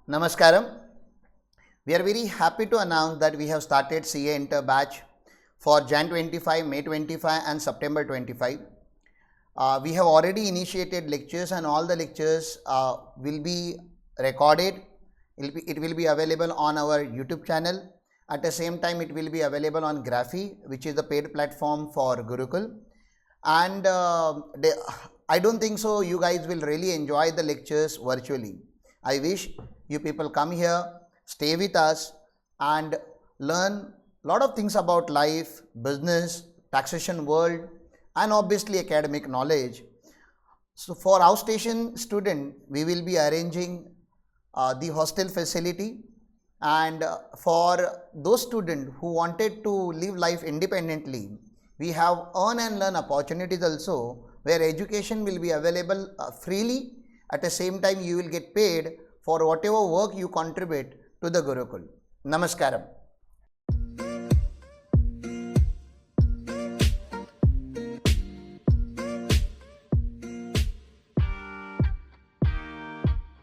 Namaskaram. We are very happy to announce that we have started CA Inter batch for Jan 25, May 25 and September 25. We have already initiated lectures and all the lectures will be recorded. It will be available on our YouTube channel. At the same time, it will be available on Graphy, which is the paid platform for Gurukul. And I don't think so you guys will really enjoy the lectures virtually. I wish you people come here, stay with us and learn a lot of things about life, business, taxation world and obviously academic knowledge. So for outstation student, we will be arranging the hostel facility, and for those students who wanted to live life independently, we have earn and learn opportunities also, where education will be available freely. At the same time, you will get paid for whatever work you contribute to the Gurukul. Namaskaram.